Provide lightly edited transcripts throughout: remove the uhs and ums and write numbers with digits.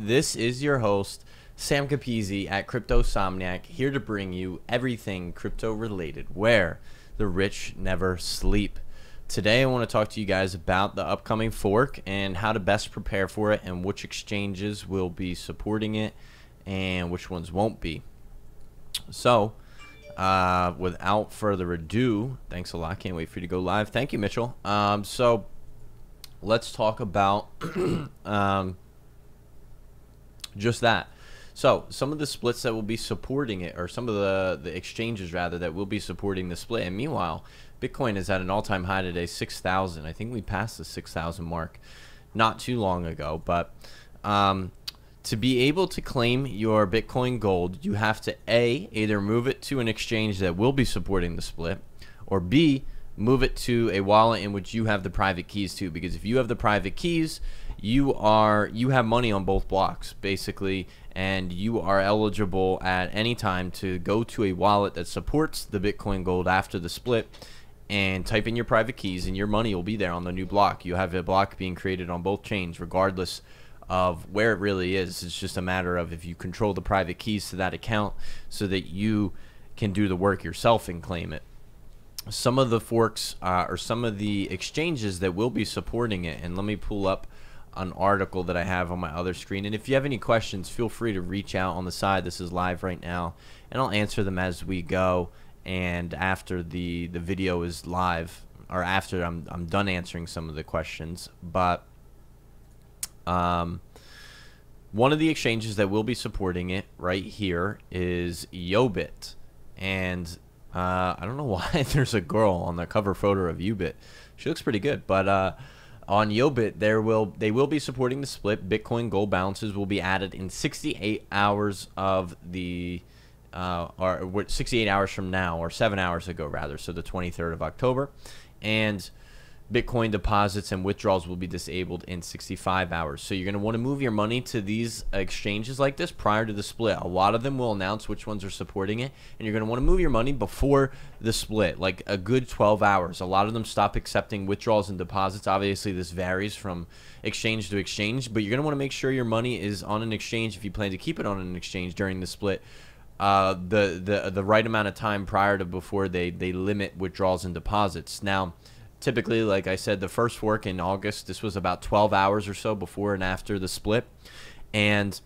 This is your host, Sam Capizzi at CryptoSomniac, here to bring you everything crypto related, where the rich never sleep. Today I want to talk to you guys about the upcoming fork and how to best prepare for it, and which exchanges will be supporting it and which ones won't be. So without further ado, thanks a lot, can't wait for you to go live. Thank you, Mitchell. So let's talk about just that. So some of the splits that will be supporting it, or some of the exchanges rather, that will be supporting the split. And meanwhile, Bitcoin is at an all-time high today, 6,000. I think we passed the 6,000 mark not too long ago. But to be able to claim your Bitcoin Gold, you have to A, either move it to an exchange that will be supporting the split, or B, move it to a wallet in which you have the private keys to. Because if you have the private keys, you have money on both blocks basically, and you are eligible at any time to go to a wallet that supports the Bitcoin Gold after the split and type in your private keys, and your money will be there on the new block. You have a block being created on both chains regardless of where it really is. It's just a matter of if you control the private keys to that account so that you can do the work yourself and claim it. Some of the forks or some of the exchanges that will be supporting it, and let me pull up an article that I have on my other screen, and if you have any questions, feel free to reach out on the side. This is live right now, and I'll answer them as we go, and after the video is live, or after I'm done answering some of the questions. But one of the exchanges that will be supporting it right here is Yobit, and I don't know why there's a girl on the cover photo of Yobit. She looks pretty good, but on Yobit, they will be supporting the split. Bitcoin Gold balances will be added in 68 hours of the or 68 hours from now, or 7 hours ago rather, so the 23rd of October, and Bitcoin deposits and withdrawals will be disabled in 65 hours. So you're going to want to move your money to these exchanges like this prior to the split. A lot of them will announce which ones are supporting it, and you're going to want to move your money before the split, like a good 12 hours. A lot of them stop accepting withdrawals and deposits. Obviously, this varies from exchange to exchange, but you're going to want to make sure your money is on an exchange, if you plan to keep it on an exchange during the split, the right amount of time prior to before they limit withdrawals and deposits. Now, typically, like I said, the first fork in August, this was about 12 hours or so before and after the split. And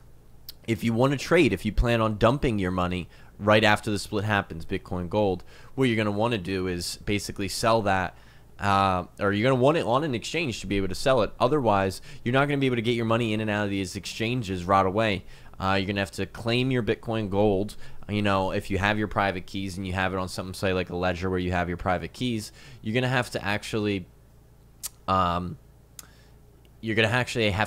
if you want to trade, if you plan on dumping your money right after the split happens, Bitcoin Gold, what you're going to want to do is basically sell that, or you're going to want it on an exchange to be able to sell it. Otherwise, you're not going to be able to get your money in and out of these exchanges right away. You're going to have to claim your Bitcoin Gold. You know, if you have your private keys and you have it on something, say like a ledger where you have your private keys, you're going to have to actually have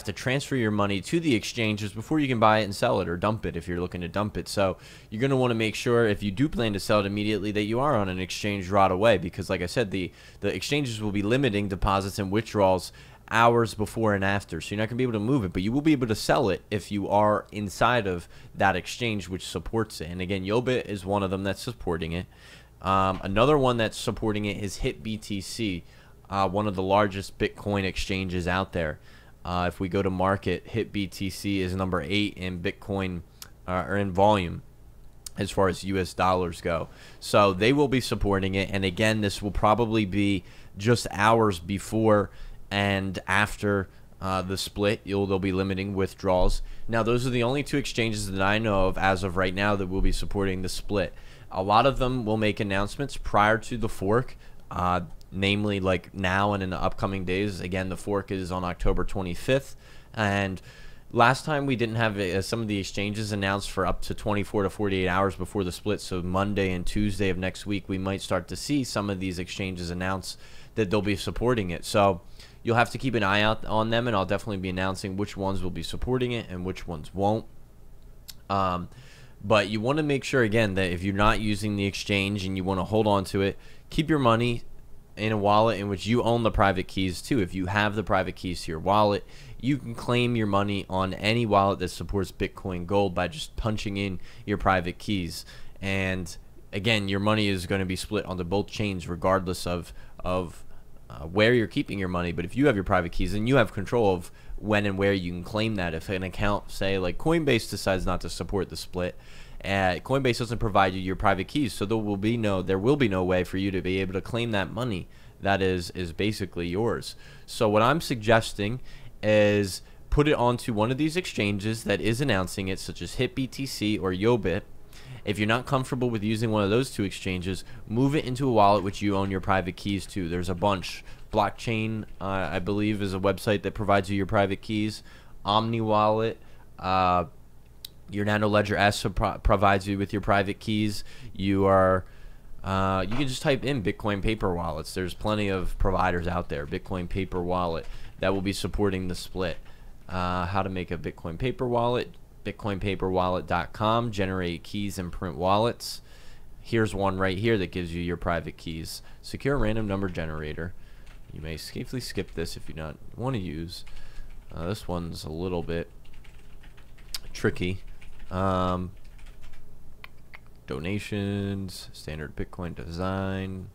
to transfer your money to the exchanges before you can buy it and sell it, or dump it if you're looking to dump it. So you're going to want to make sure, if you do plan to sell it immediately, that you are on an exchange right away, because like I said, the exchanges will be limiting deposits and withdrawals hours before and after, so you're not going to be able to move it, but you will be able to sell it if you are inside of that exchange which supports it. And again, Yobit is one of them that's supporting it. Another one that's supporting it is HitBTC, one of the largest Bitcoin exchanges out there. If we go to market, HitBTC is number 8 in Bitcoin, or in volume as far as US dollars go. So they will be supporting it, and again, this will probably be just hours before and after the split. They'll be limiting withdrawals. Now, those are the only two exchanges that I know of as of right now that will be supporting the split. A lot of them will make announcements prior to the fork, namely like now and in the upcoming days. Again, the fork is on October 25th, and last time we didn't have some of the exchanges announced for up to 24 to 48 hours before the split. So Monday and Tuesday of next week, we might start to see some of these exchanges announce that they'll be supporting it. So you'll have to keep an eye out on them, and I'll definitely be announcing which ones will be supporting it and which ones won't. But you want to make sure, again, that if you're not using the exchange and you want to hold on to it, keep your money in a wallet in which you own the private keys too. If you have the private keys to your wallet, you can claim your money on any wallet that supports Bitcoin Gold by just punching in your private keys. And again, your money is going to be split onto both chains regardless of where you're keeping your money. But if you have your private keys, then you have control of when and where you can claim that. If an account, say like Coinbase, decides not to support the split, Coinbase doesn't provide you your private keys, so there will be no way for you to be able to claim that money that is basically yours. So what I'm suggesting is put it onto one of these exchanges that is announcing it, such as HitBTC or Yobit. If you're not comfortable with using one of those two exchanges, move it into a wallet which you own your private keys to. There's a bunch. Blockchain, I believe, is a website that provides you your private keys. Omni Wallet, your Nano Ledger S provides you with your private keys. You can just type in Bitcoin paper wallets. There's plenty of providers out there. Bitcoin paper wallet that will be supporting the split. How to make a Bitcoin paper wallet. BitcoinPaperWallet.com. Generate keys and print wallets. Here's one right here that gives you your private keys. Secure random number generator. You may safely skip this if you don't want to use. This one's a little bit tricky. Donations, standard Bitcoin design,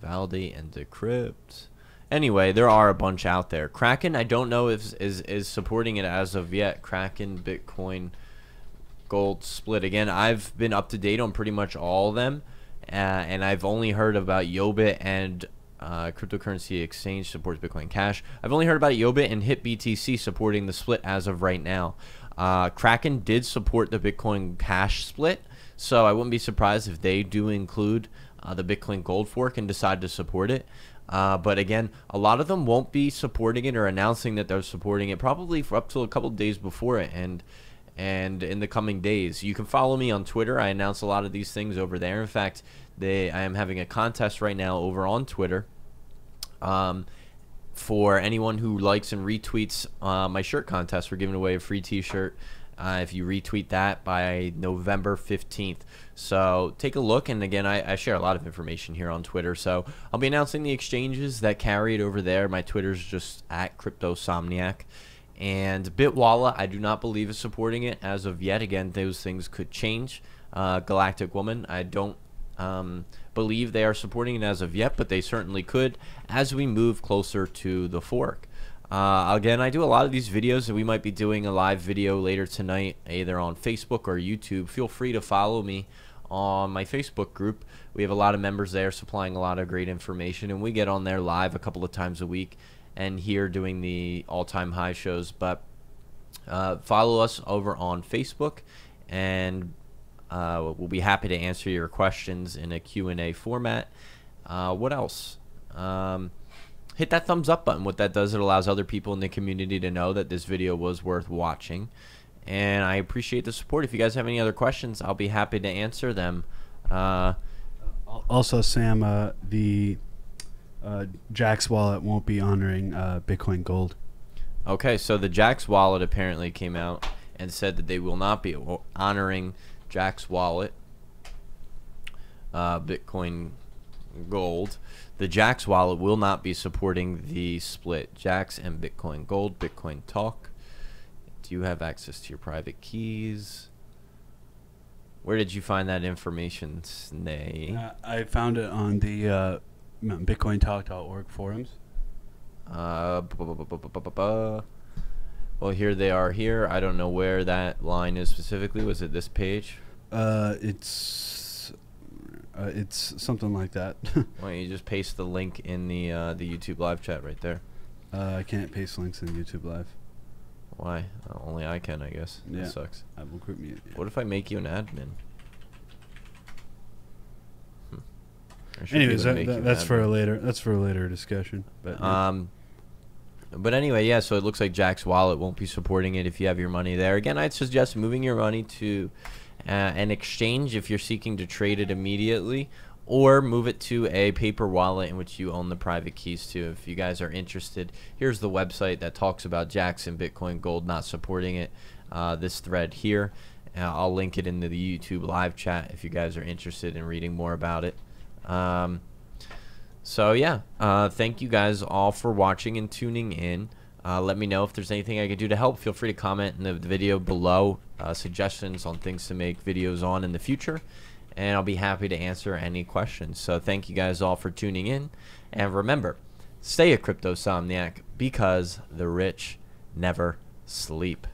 validate and decrypt. Anyway, there are a bunch out there. Kraken, I don't know if is supporting it as of yet. Kraken, Bitcoin, Gold split. Again, I've been up to date on pretty much all of them, and I've only heard about Yobit and Cryptocurrency Exchange supports Bitcoin Cash. I've only heard about Yobit and HitBTC supporting the split as of right now. Kraken did support the Bitcoin Cash split, so I wouldn't be surprised if they do include the Bitcoin Gold fork and decide to support it. But again, a lot of them won't be supporting it or announcing that they're supporting it probably for up to a couple days before it, and in the coming days. You can follow me on Twitter. I announce a lot of these things over there. In fact, I am having a contest right now over on Twitter for anyone who likes and retweets my shirt contest. We're giving away a free t-shirt if you retweet that by November 15th. So take a look, and again, I share a lot of information here on Twitter, so I'll be announcing the exchanges that carry it over there. My Twitter's just at CryptoSomniac. And BitWallet, I do not believe is supporting it as of yet. Again, those things could change. Galactic Woman, I don't believe they are supporting it as of yet, but they certainly could as we move closer to the fork. Again, I do a lot of these videos, and we might be doing a live video later tonight, either on Facebook or YouTube. Feel free to follow me on my Facebook group. We have a lot of members there supplying a lot of great information, and we get on there live a couple of times a week and here doing the all-time high shows. But follow us over on Facebook, and we'll be happy to answer your questions in a Q&A format. What else? Hit that thumbs up button. What that does, it allows other people in the community to know that this video was worth watching. And I appreciate the support. If you guys have any other questions, I'll be happy to answer them. Also, Sam, the Jax Wallet won't be honoring Bitcoin Gold. Okay, so the Jax Wallet apparently came out and said that they will not be honoring Jax Wallet, Bitcoin Gold. The Jax Wallet will not be supporting the split. Jax and Bitcoin Gold, Bitcoin Talk. Do you have access to your private keys? Where did you find that information, Snay? I found it on the BitcoinTalk.org forums. Well, here they are here. I don't know where that line is specifically. Was it this page? It's something like that. Why don't you just paste the link in the YouTube live chat right there? I can't paste links in YouTube Live. Why? Only I can, I guess. Yeah. That sucks. I will group me. Yeah. What if I make you an admin? Anyways, that's for a later. That's for a later discussion. But but anyway, yeah. So it looks like Jax Wallet won't be supporting it if you have your money there. Again, I'd suggest moving your money to an exchange if you're seeking to trade it immediately, or move it to a paper wallet in which you own the private keys to. If you guys are interested, here's the website that talks about Jax and Bitcoin Gold not supporting it. This thread here, I'll link it in the YouTube live chat if you guys are interested in reading more about it. So yeah, thank you guys all for watching and tuning in. Let me know if there's anything I can do to help. Feel free to comment in the video below, suggestions on things to make videos on in the future, and I'll be happy to answer any questions. So thank you guys all for tuning in, and remember, stay a CryptoSomniac, because the rich never sleep.